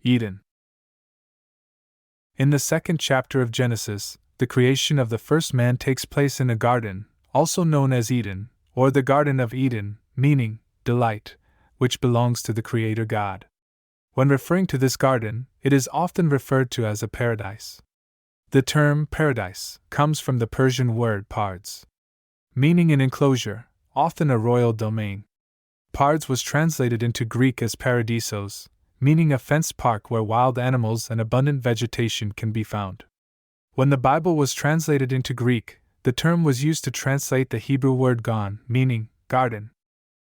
Eden. In the second chapter of Genesis, the creation of the first man takes place in a garden, also known as Eden, or the Garden of Eden, meaning delight, which belongs to the Creator God. When referring to this garden, it is often referred to as a paradise. The term paradise comes from the Persian word pards, meaning an enclosure, often a royal domain. Pards was translated into Greek as paradisos, meaning a fenced park where wild animals and abundant vegetation can be found. When the Bible was translated into Greek, the term was used to translate the Hebrew word gan, meaning garden.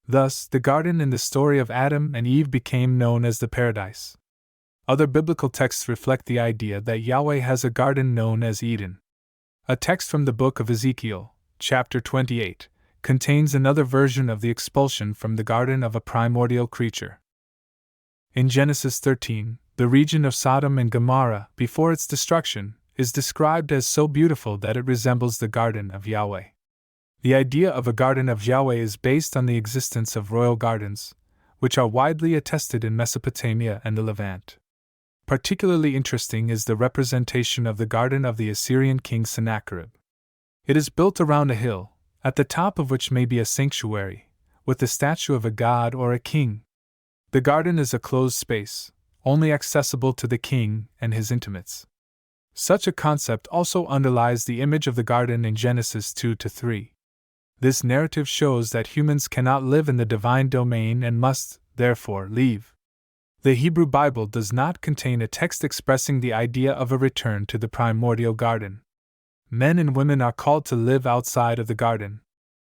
Thus, the garden in the story of Adam and Eve became known as the paradise. Other biblical texts reflect the idea that Yahweh has a garden known as Eden. A text from the book of Ezekiel, chapter 28, contains another version of the expulsion from the garden of a primordial creature. In Genesis 13, the region of Sodom and Gomorrah, before its destruction, is described as so beautiful that it resembles the garden of Yahweh. The idea of a garden of Yahweh is based on the existence of royal gardens, which are widely attested in Mesopotamia and the Levant. Particularly interesting is the representation of the garden of the Assyrian king Sennacherib. It is built around a hill, at the top of which may be a sanctuary, with the statue of a god or a king. The garden is a closed space, only accessible to the king and his intimates. Such a concept also underlies the image of the garden in Genesis 2-3. This narrative shows that humans cannot live in the divine domain and must, therefore, leave. The Hebrew Bible does not contain a text expressing the idea of a return to the primordial garden. Men and women are called to live outside of the garden,